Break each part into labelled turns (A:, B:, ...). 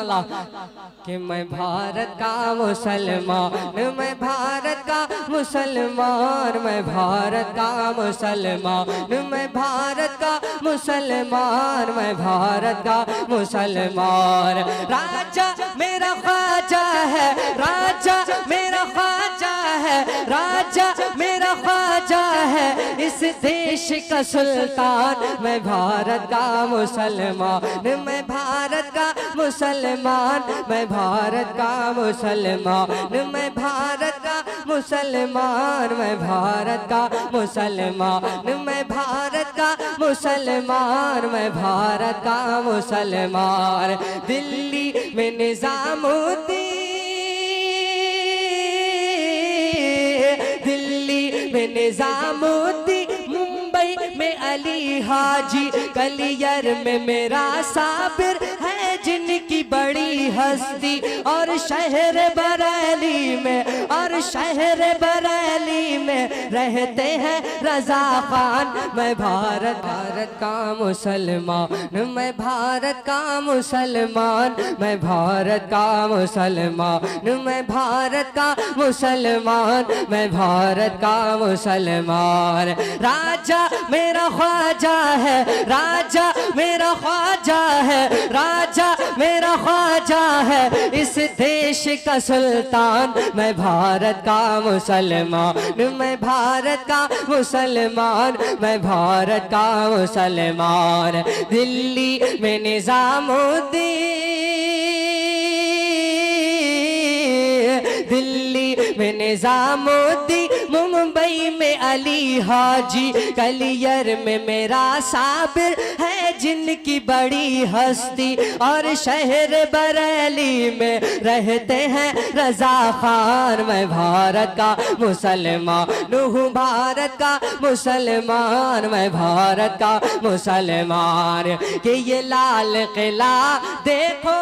A: अल्लाह कि मैं भारत का मुसलमान, मैं भारत का मुसलमान, मैं भारत का मुसलमान, मैं भारत का मुसलमान, मैं भारत का मुसलमान। राजा मेरा ख्वाजा है, राजा मेरा ख्वाजा है, राजा मेरा ख्वाजा है, इस देश का सुल्तान। मैं भारत का मुसलमान, मैं भारत का मुसलमान, मैं भारत का मुसलमान, मैं भारत का मुसलमान, मैं भारत का मुसलमान, मैं भारत का मुसलमान, मैं भारत का मुसलमान। दिल्ली में निजामुद्दीन, दिल्ली में निजामुद्दीन, मुंबई में अली हाजी, कलियर में मेरा साबिर है जिनकी बड़ी हस्ती, और शहर बरेली में, और शहर बरेली में रहते हैं रजा खान। मैं भारत का मुसलमान, मैं भारत का मुसलमान, मैं भारत का मुसलमान, मैं भारत का मुसलमान, मैं भारत का मुसलमान। राजा मेरा ख्वाजा है, राजा मेरा ख्वाजा है, राजा मेरा ख्वाजा है, इस देश का सुल्तान। मैं भारत का मुसलमान, मैं भारत का मुसलमान, मैं भारत का मुसलमान। दिल्ली में निजामुद्दीन, दिल्ली में निजामुद्दीन, मुंबई में अली हाजी, कलियर में मेरा साबिर है जिनकी बड़ी हस्ती, और शहर बरेली में रहते हैं रजा खान। मैं भारत का मुसलमान हूँ, भारत का मुसलमान, मैं भारत का मुसलमान। कि ये लाल किला देखो,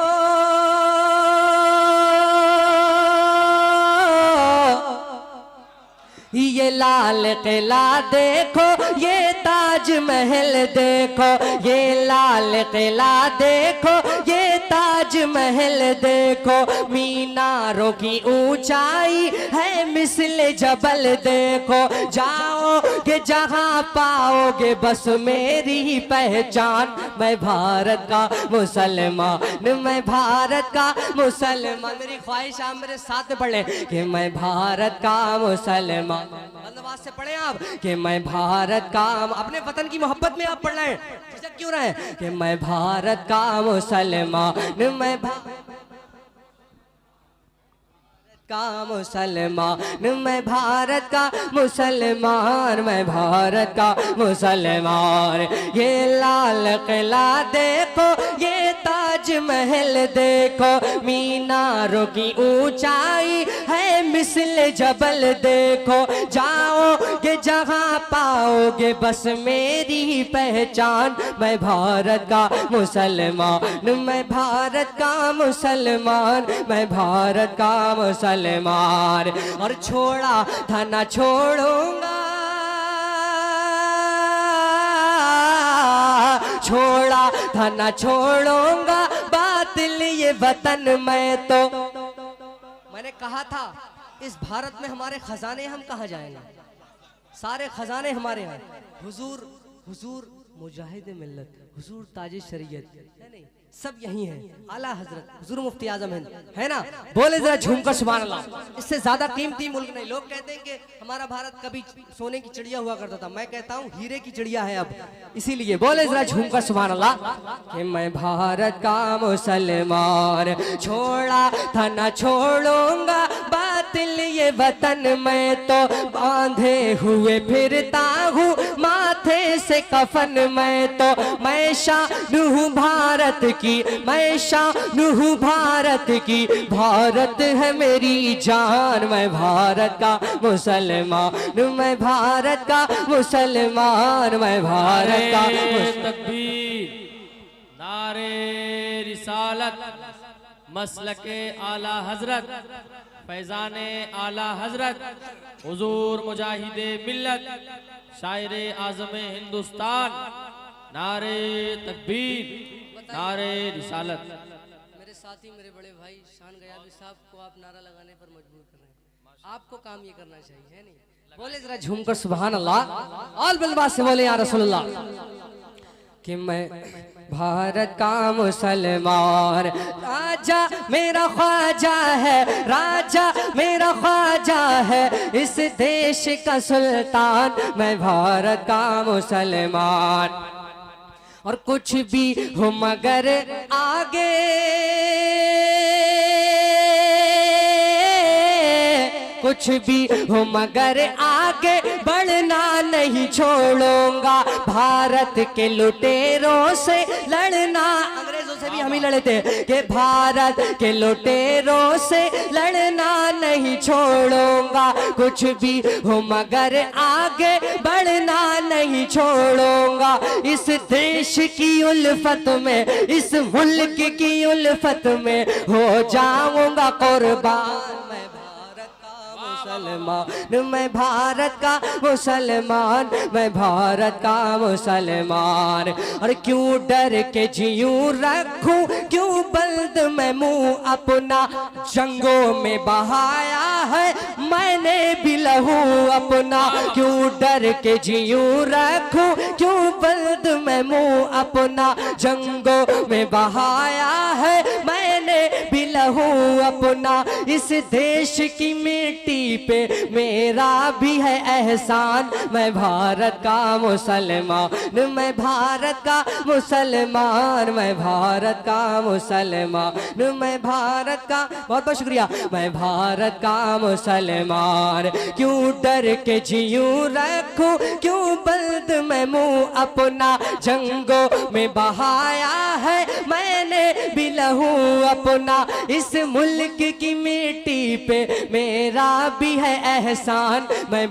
A: ये लाल किला देखो, ये ताज महल देखो, ये लाल किला देखो, ये ताज महल देखो, मीनारों की ऊंचाई है मिस्ल जबल देखो। जाओगे जहां पाओगे बस मेरी ही पहचान। मैं भारत का मुसलमान, मैं भारत का मुसलमान। मेरी ख्वाहिश आप मेरे साथ पढ़े कि मैं भारत का मुसलमान। बंदवास से पढ़े आप कि मैं भारत का, अपने वतन की मोहब्बत में आप पढ़ रहे हैं, झिझक क्यों रहे हैं कि मैं भारत का मुसलमान, मैं का मुसलमान, मैं भारत का मुसलमान, मैं भारत का मुसलमान। ये लाल किला देखो, ये ताज महल देखो, मीनारों की ऊंचाई है मिस्ल जबल देखो। जाओगे जहां पाओगे बस मेरी ही पहचान। मैं भारत का मुसलमान, मैं भारत का मुसलमान, मैं भारत का मुसलमान। और छोड़ा था ना छोड़ूंगा, छोड़ा था ना छोड़ूंगा बातिल ये वतन। मैं तो मैंने कहा था इस भारत में हमारे खजाने, हम कहाँ जाएंगे, सारे खजाने हमारे हैं। हुजूर, हुजूर मुजाहिद मिल्लत, हुजूर ताज शरीयत है नहीं, सब यही है। आला हजरत हुजूर मुफ्ती आजम है ना। बोले जरा झूमकर सुभान अल्लाह। इससे ज्यादा कीमती मुल्क नहीं। लोग कहते हैं कि हमारा भारत कभी सोने की चिड़िया हुआ करता था, मैं कहता हूँ हीरे की चिड़िया है अब। इसीलिए बोले जरा झूमकर सुभान अल्लाह कि मैं भारत का मुसलमान, छोड़ा था ना छोड़ूंगा बातिल ये वतन। मैं तो बांधे हुए फिरता हूँ माथे से कफन। मैं तो मैं शान हूँ भारत की, मैं शान हूँ भारत की, भारत है मेरी जान। मैं भारत का मुसलमान, मैं भारत का मुसलमान, मैं भारत का
B: तकबीर, नारे रिसालत, मसलके आला हजरत, फैजाने आला हजरत, हुजूर मुजाहिदे मिल्लत, शायरे आज़म हिंदुस्तान। नारे तकबीर, नारे रिसालत।
A: मेरे साथ साथ ही मेरे बड़े भाई शान गयाबी साहब को आप नारा लगाने पर मजबूर कर रहे हैं। आपको काम ये करना चाहिए, है नहीं? बोले जरा झूमकर सुभान अल्लाह। ऑल बिलवा से बोले या रसूलुल्लाह कि मैं भारत का मुसलमान, राजा मेरा ख्वाजा है, राजा मेरा ख्वाजा है, इस देश का सुल्तान, मैं भारत का मुसलमान। और कुछ भी हो मगर आगे, कुछ भी हो मगर आगे बढ़ना नहीं छोड़ूंगा, भारत के लुटेरों से लड़ना, अंग्रेजों से भी हम ही लड़े थे, कि भारत के लुटेरों से लड़ना नहीं छोड़ूंगा, कुछ भी हो मगर आगे बढ़ना नहीं छोड़ूंगा, इस देश की उल्फत में, इस मुल्क की उल्फत में हो जाऊंगा कुर्बान, मैं भारत का मुसलमान, मैं भारत का मुसलमान। और क्यों डर के जीऊं रखूं, क्यों बल्द मैं मुंह अपना, जंगों में बहाया है मैंने भी लहू अपना, क्यों डर के जीऊं रखूं, क्यों बल्द मैं मुंह अपना, जंगों में बहाया है मैंने भी लहू अपना, इस देश की मिट्टी पे मेरा भी है एहसान, मैं भारत का मुसलमान, मैं भारत का मुसलमान, मैं भारत का मुसलमान, मैं भारत का, बहुत बहुत शुक्रिया, मैं भारत का मुसलमान। क्यों डर के जीऊं रखूं, क्यों बल्द मैं मुंह अपना, जंगों में बहाया है मैंने भी लहू अपना, इस मुल्क की मिट्टी पे मेरा भी है एहसान, मैं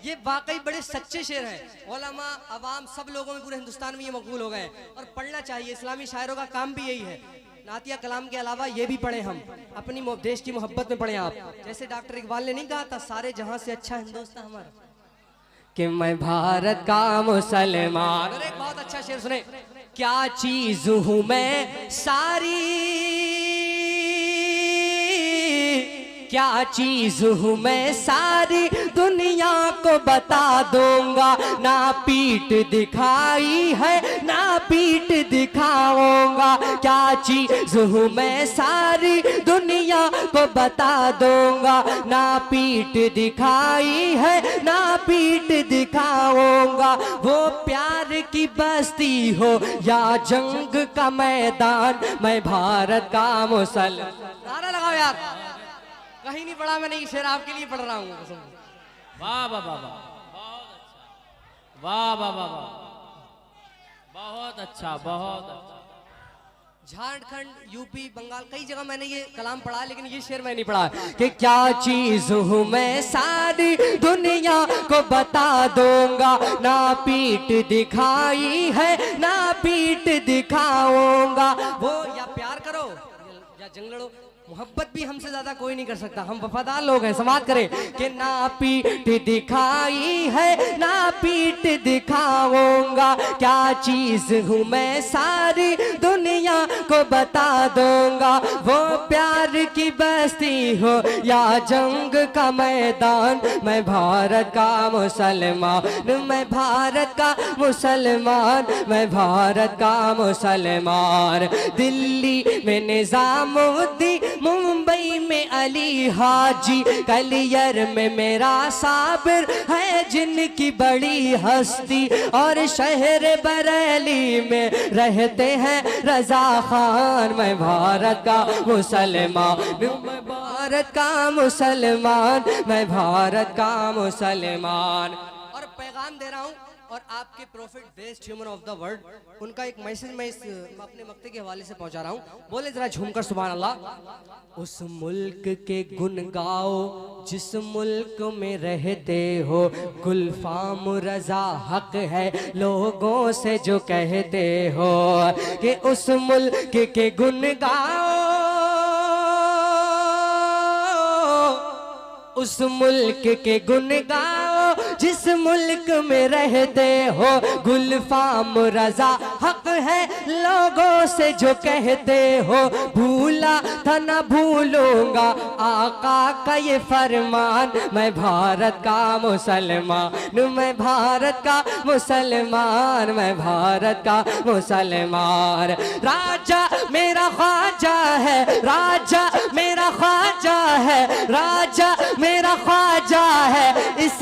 A: ये वाकई बड़े सच्चे शेर हैं। उलमा अवाम सब लोगों में, पूरे हिंदुस्तान में ये मकबूल हो गए और पढ़ना चाहिए। इस्लामी शायरों का काम भी यही है। नातिया कलाम के अलावा ये भी पढ़े हम, अपनी देश की मोहब्बत में पढ़े आप। जैसे डॉक्टर इकबाल ने नहीं कहा था, सारे जहां से अच्छा हिंदुस्तान हमारा, कि मैं भारत का मुसलमान। और एक बहुत अच्छा शेर सुने, क्या चीज हूं मैं सारी, क्या चीज हूं मैं सारी दुनिया को बता दूंगा, ना पीठ दिखाई है ना पीठ दिखाऊंगा, क्या चीज हूं मैं सारी दुनिया को बता दूंगा, ना पीठ दिखाई है ना पीठ दिखाऊंगा, वो प्यार की बस्ती हो या जंग का मैदान, मैं भारत का मुसलमान। नारा लगाओ यार, कहीं नहीं पढ़ा मैंने, ये शेर आपके लिए पढ़ रहा हूँ।
B: वाह वाह वाह वाह, बहुत अच्छा, वाह वाह वाह वाह, बहुत अच्छा, बहुत अच्छा।
A: झारखंड, यूपी, बंगाल, कई जगह मैंने ये कलाम पढ़ा, लेकिन ये शेर मैं नहीं पढ़ा, कि क्या चीज हूं मैं सारी दुनिया को बता दूंगा, ना पीठ दिखाई है ना पीठ दिखाऊंगा, वो या प्यार करो या जंग लड़ो, मोहब्बत भी हमसे ज्यादा कोई नहीं कर सकता, हम वफादार लोग हैं, समाज करें, कि ना पीठ दिखाई है ना पीठ दिखाऊंगा, क्या चीज हूं मैं सारी दुनिया को बता दूंगा, वो प्यार की बस्ती हो या जंग का मैदान, मैं भारत का मुसलमान, मैं भारत का मुसलमान, मैं भारत का मुसलमान। दिल्ली में निजामुद्दीन, मुंबई में अली हाजी, कलियर में मेरा साबिर है जिनकी बड़ी हस्ती, और शहर बरेली में रहते हैं रजा खान, मैं भारत का मुसलमान, मैं भारत का मुसलमान, मैं भारत का मुसलमान। और पैगाम दे रहा हूँ, और आपके profit best human of the world, उनका एक मैसेज मैं अपने मक्ते के हवाले से पहुंचा रहा हूं। बोले जरा झूमकर सुभान अल्लाह। उस मुल्क के गुन गाओ जिस मुल्क में रहते हो, गुलफाम रजा हक है लोगों से जो कहते हो, कि उस मुल्क के गुन गाओ, उस मुल्क के गुन गाओ जिस मुल्क में रहते हो गुलफाम रजा हक है लोगों से जो कहते हो भूला था न भूलूंगा आका का ये फरमान मैं भारत का मुसलमान मैं भारत का मुसलमान मैं भारत का मुसलमान राजा मेरा ख्वाजा है राजा मेरा ख्वाजा है राजा मेरा ख्वाजा है इस